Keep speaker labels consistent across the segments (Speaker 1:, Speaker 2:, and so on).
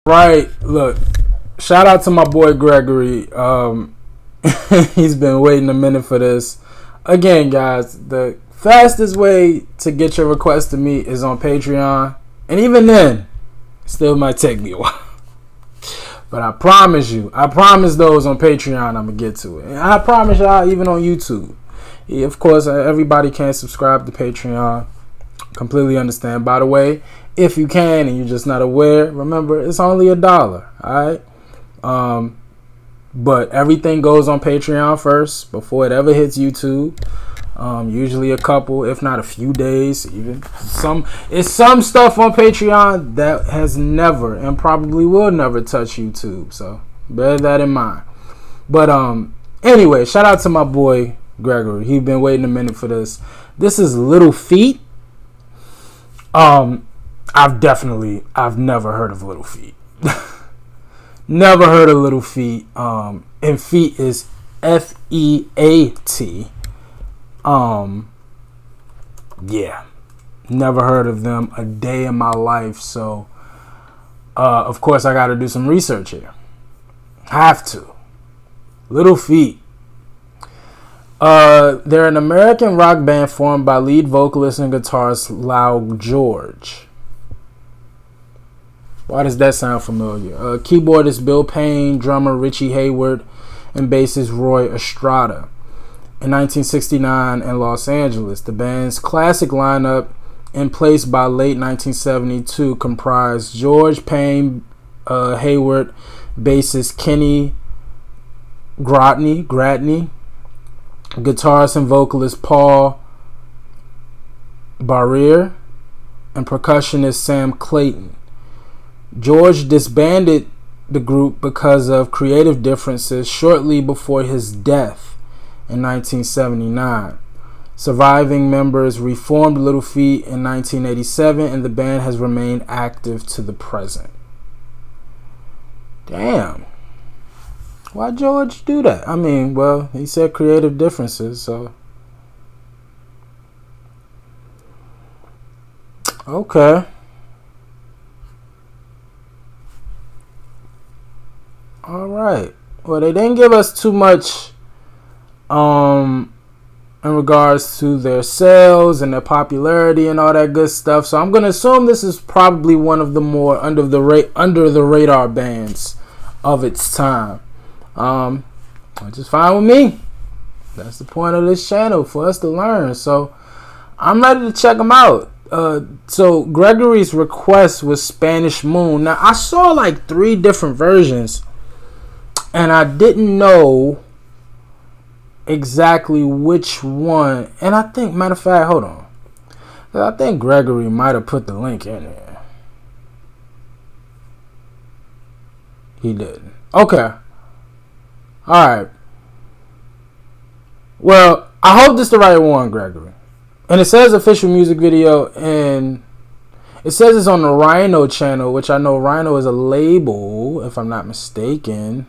Speaker 1: Right, look, shout out to my boy Gregory. He's been waiting a minute for this. Again, guys, the fastest way to get your request to me is on Patreon. And even then, it still might take me a while. But I promise those on Patreon I'm going to get to it. And I promise y'all even on YouTube. Yeah, of course, everybody can't subscribe to Patreon. Completely understand. By the way, if you can and you're just not aware, remember, it's only $1. Alright? But everything goes on Patreon first before it ever hits YouTube. Usually a couple, if not a few days. Even some stuff on Patreon that has never and probably will never touch YouTube. So bear that in mind. But anyway, shout out to my boy Gregory. He's been waiting a minute for this. This is Little Feat. I've never heard of Little Feat. Never heard of Little Feat. And Feat is F-E-A-T. Yeah. Never heard of them a day in my life. So, of course, I got to do some research here. Have to. Little Feat. They're an American rock band formed by lead vocalist and guitarist Lau George. Why does that sound familiar? Keyboardist Bill Payne, drummer Richie Hayward, and bassist Roy Estrada. In 1969 in Los Angeles, the band's classic lineup, in place by late 1972, comprised George, Payne, Hayward, bassist Kenny Gratney, guitarist and vocalist Paul Barriere, and percussionist Sam Clayton. George disbanded the group because of creative differences shortly before his death in 1979. Surviving members reformed Little Feat in 1987, and the band has remained active to the present. Damn. Why George do that? I mean, well, he said creative differences, so. Okay. All right. Well, they didn't give us too much in regards to their sales and their popularity and all that good stuff. So I'm going to assume this is probably one of the more under the radar bands of its time. Which is fine with me. That's the point of this channel, for us to learn. So I'm ready to check them out. So Gregory's request was Spanish Moon. Now I saw like 3 different versions, and I didn't know exactly which one. And I think, matter of fact, hold on, I think Gregory might have put the link in there. He didn't. Okay. Alright. Well, I hope this is the right one, Gregory. And it says official music video, and it says it's on the Rhino channel, which I know Rhino is a label, if I'm not mistaken.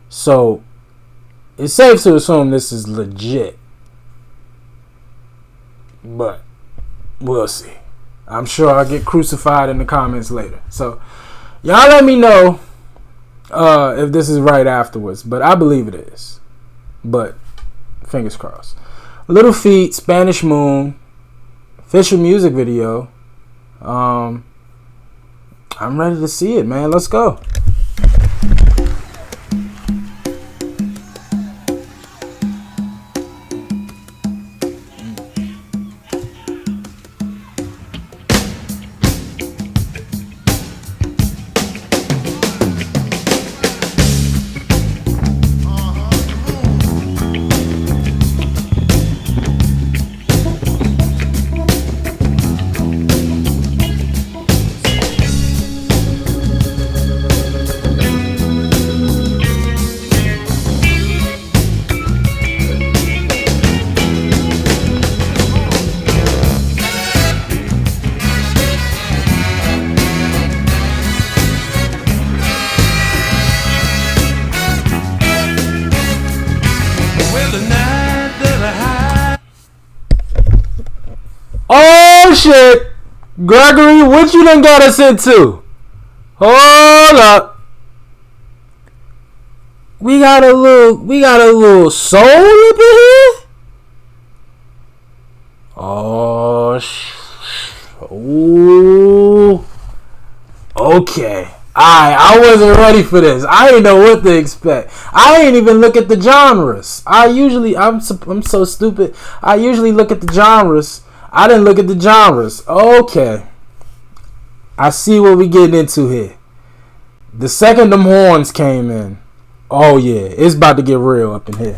Speaker 1: So, it's safe to assume this is legit. But, we'll see. I'm sure I'll get crucified in the comments later. So, y'all let me know if this is right afterwards, but I believe it is. But fingers crossed. Little Feat, Spanish Moon, official music video. I'm ready to see it, man. Let's go. Oh shit, Gregory, what you done got us into? Hold up. We got a little soul up in here. Ooh. Okay. I wasn't ready for this. I didn't know what to expect. I didn't even look at the genres. I'm so stupid. I usually look at the genres. I didn't look at the genres. Okay. I see what we getting into here. The second them horns came in. Oh yeah, it's about to get real up in here.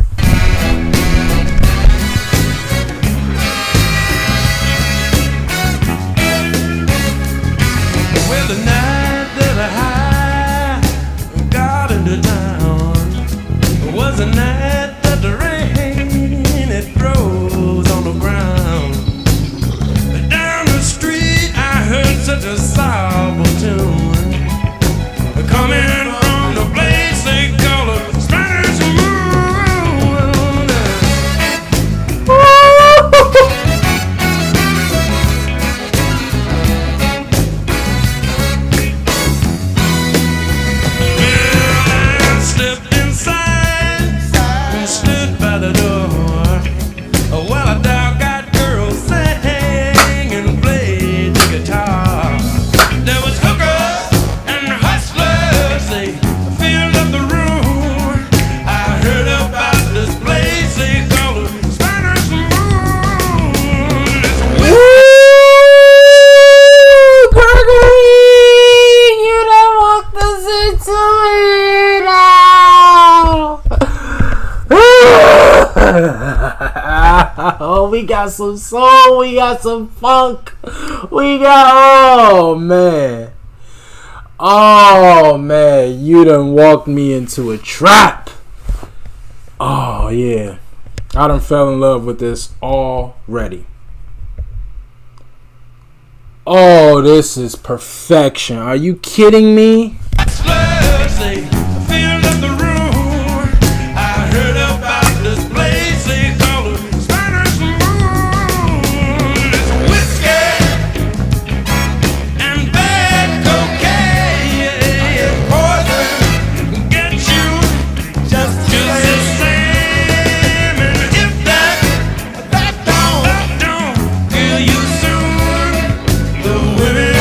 Speaker 2: Well, the night that I got into town was a night that the rain it froze on the ground. Down the street I heard such a solemn tune coming from the place they call a Spanish moon. Well, I stepped inside and stood by the door while a dark-eyed girl sang and played the guitar. There was hookers and hustlers, they filled up the room. I heard about this place they call a Spanish moon. It's
Speaker 1: Gregory, you done walked us into it now. Oh, we got some soul, we got some funk, oh man, you done walked me into a trap. Oh yeah, I done fell in love with this already. Oh, this is perfection. Are you kidding me?
Speaker 2: hustlers, they filled up the room. I heard about this place they call a Spanish moon. It's whiskey and bad cocaine. Poison get you just the same. And if that don't kill you soon, the women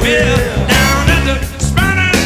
Speaker 2: will down at the Spanish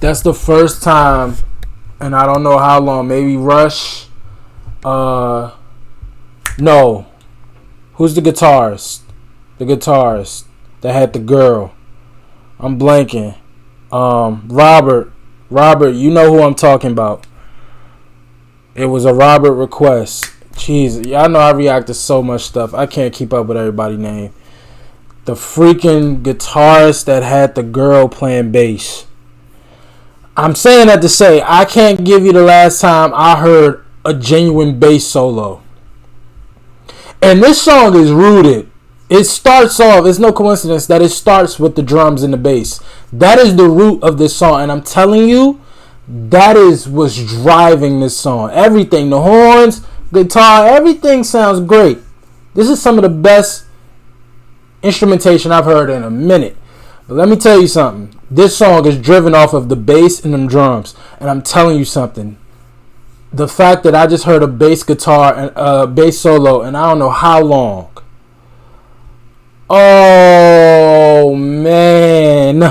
Speaker 1: That's the first time, and I don't know how long. Maybe Rush. No. Who's the guitarist? The guitarist that had the girl. I'm blanking. Robert. Robert, you know who I'm talking about. It was a Robert request. Jeez, y'all know I react to so much stuff. I can't keep up with everybody's name. The freaking guitarist that had the girl playing bass. I'm saying that to say I can't give you the last time I heard a genuine bass solo. And this song is rooted. It starts off, it's no coincidence that it starts with the drums and the bass. That is the root of this song. And I'm telling you, that is what's driving this song. Everything, the horns, guitar, everything sounds great. This is some of the best instrumentation I've heard in a minute. But let me tell you something. This song is driven off of the bass and them drums. And I'm telling you something. The fact that I just heard a bass guitar and a bass solo and I don't know how long. Oh man.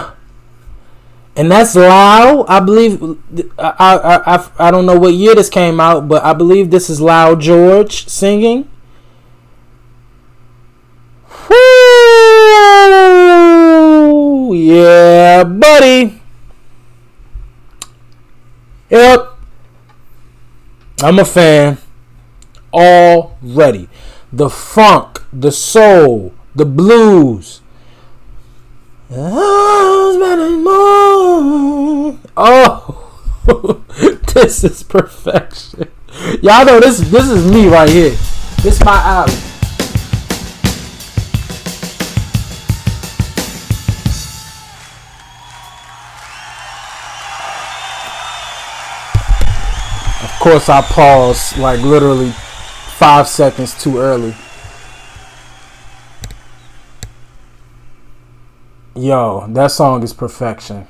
Speaker 1: And that's loud. I believe I don't know what year this came out, but I believe this is Loud George singing. Woo! Yeah, buddy. Yep. I'm a fan already. The funk, the soul, the blues. Oh, this is perfection. Y'all know this is me right here. This is my album. Of course, I paused like literally 5 seconds too early. Yo, that song is perfection.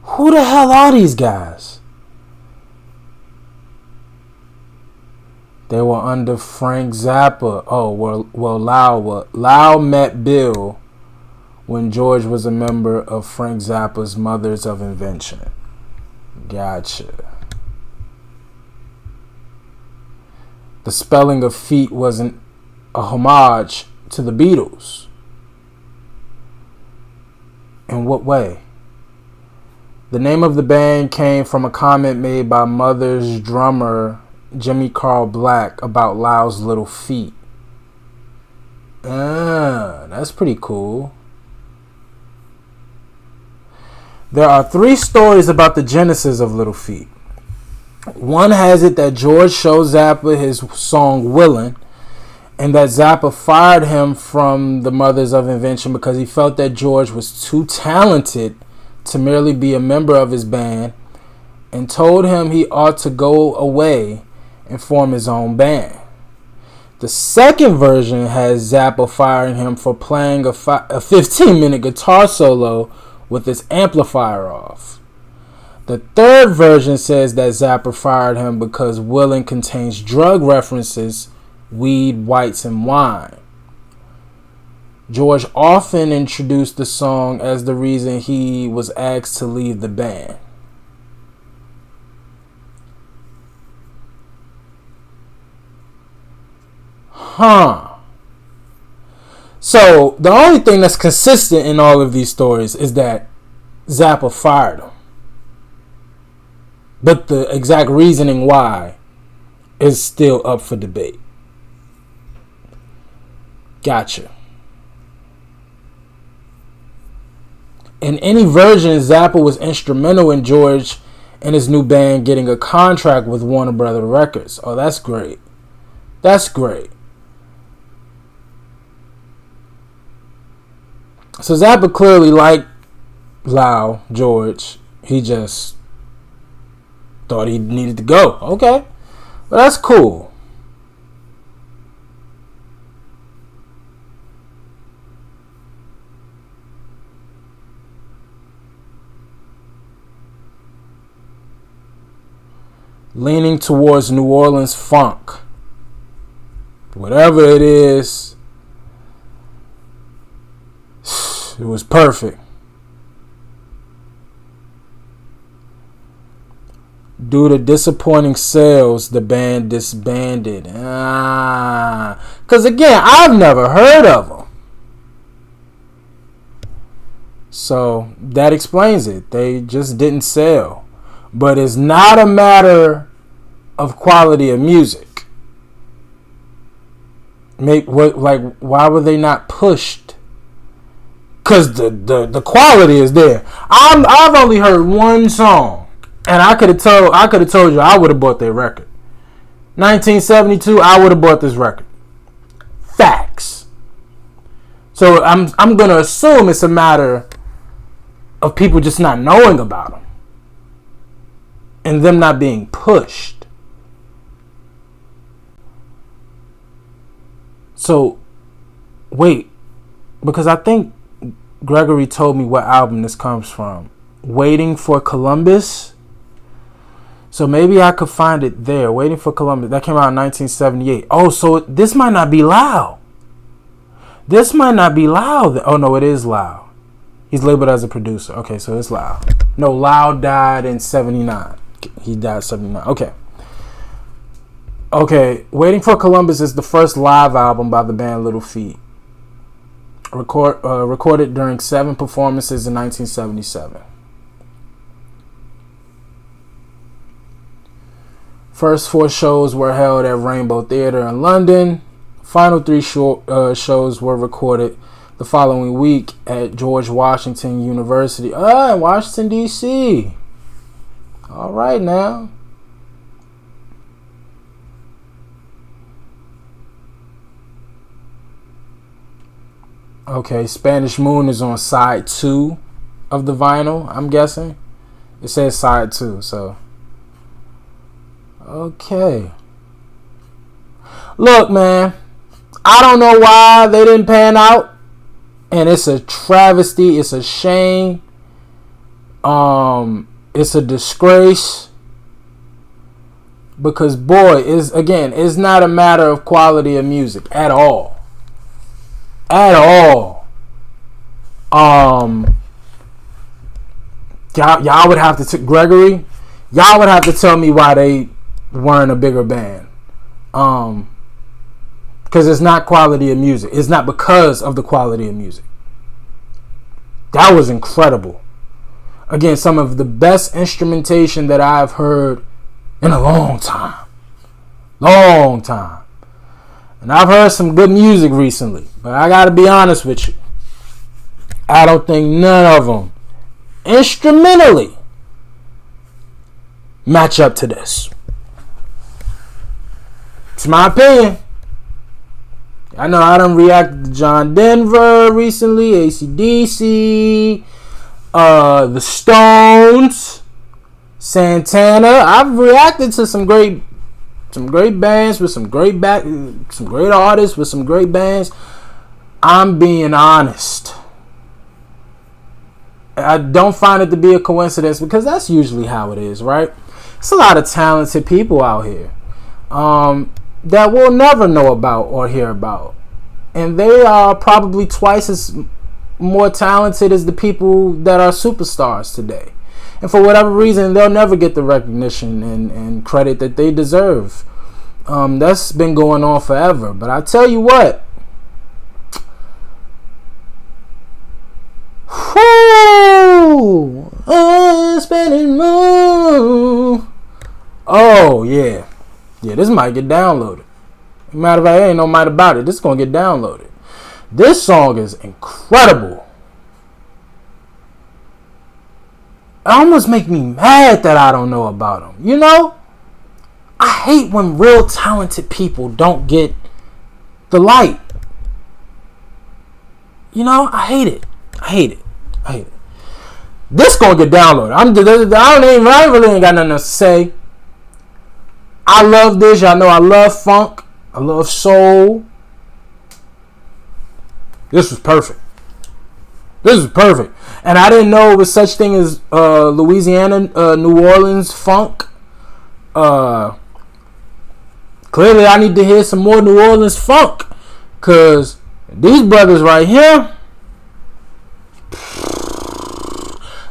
Speaker 1: Who the hell are these guys? They were under Frank Zappa. Oh, well, Lau met Bill when George was a member of Frank Zappa's Mothers of Invention. Gotcha. The spelling of feet wasn't a homage to the Beatles. In what way? The name of the band came from a comment made by Mother's drummer Jimmy Carl Black about Lau's little feet. That's pretty cool. There are 3 stories about the genesis of Little Feat. One has it that George showed Zappa his song Willin', and that Zappa fired him from the Mothers of Invention because he felt that George was too talented to merely be a member of his band and told him he ought to go away and form his own band. The second version has Zappa firing him for playing a 15-minute guitar solo with his amplifier off. The third version says that Zappa fired him because Willin' contains drug references, weed, whites, and wine. George often introduced the song as the reason he was asked to leave the band. So the only thing that's consistent in all of these stories is that Zappa fired him. But the exact reasoning why is still up for debate. Gotcha. In any version, Zappa was instrumental in George and his new band getting a contract with Warner Brothers Records. Oh, that's great. That's great. So Zappa clearly liked Lau George. He just thought he needed to go. Okay. But that's cool. Leaning towards New Orleans funk. Whatever it is, it was perfect. Due to disappointing sales, the band disbanded. Because again, I've never heard of them. So that explains it. They just didn't sell. But it's not a matter of quality of music. Why were they not pushed? Because the quality is there. I've only heard one song, and I could have told you I would have bought their record. 1972, I would have bought this record. Facts. So I'm gonna assume it's a matter of people just not knowing about them and them not being pushed. So wait, because I think Gregory told me what album this comes from. Waiting for Columbus. So maybe I could find it there. Waiting for Columbus. That came out in 1978. Oh, so this might not be Loud. This might not be Loud. Oh, no, it is Loud. He's labeled as a producer. Okay, so it's Loud. No, Loud died in 79. He died in 79. Okay, Waiting for Columbus is the first live album by the band Little Feat. Recorded during 7 performances in 1977. First 4 shows were held at Rainbow Theatre in London. Final 3 shows were recorded the following week at George Washington University. In Washington, D.C. All right now. Okay, Spanish Moon is on side 2 of the vinyl, I'm guessing. It says side 2, so. Okay. Look, man, I don't know why they didn't pan out. And it's a travesty. It's a shame. It's a disgrace. Because, boy, it's not a matter of quality of music at all. At all. Y'all would have to Gregory. Y'all would have to tell me why they weren't a bigger band. Because it's not quality of music. It's not because of the quality of music. That was incredible. Again, some of the best instrumentation that I've heard in a long time. Long time. And I've heard some good music recently, but I gotta be honest with you. I don't think none of them instrumentally match up to this. It's my opinion. I know I done reacted to John Denver recently, AC/DC, the Stones, Santana. I've reacted to some great bands with some great artists with some great bands. I'm being honest. I don't find it to be a coincidence because that's usually how it is, right? It's a lot of talented people out here that we'll never know about or hear about. And they are probably twice as more talented as the people that are superstars today. And for whatever reason, they'll never get the recognition and credit that they deserve. That's been going on forever. But I tell you what. Spanish Moon. Oh, yeah. Yeah, this might get downloaded. Matter of fact, ain't no matter about it. This is going to get downloaded. This song is incredible. It almost make me mad that I don't know about them. You know? I hate when real talented people don't get the light. You know? I hate it. This going to get downloaded. I really ain't got nothing to say. I love this. Y'all know I love funk. I love soul. This was perfect. And I didn't know it was such thing as Louisiana, New Orleans funk. Clearly I need to hear some more New Orleans funk. Because these brothers right here.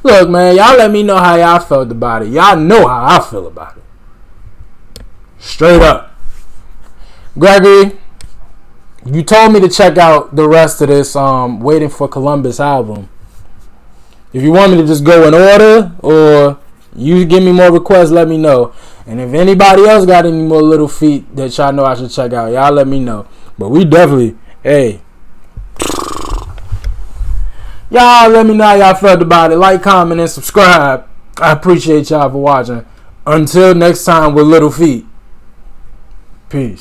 Speaker 1: Look, man, y'all let me know how y'all felt about it. Y'all know how I feel about it. Straight up. Gregory, you told me to check out the rest of this Waiting for Columbus album. If you want me to just go in order or you give me more requests, let me know. And if anybody else got any more little feet that y'all know I should check out, y'all let me know. But we definitely, hey. Y'all let me know how y'all felt about it. Like, comment, and subscribe. I appreciate y'all for watching. Until next time with Little Feet. Peace.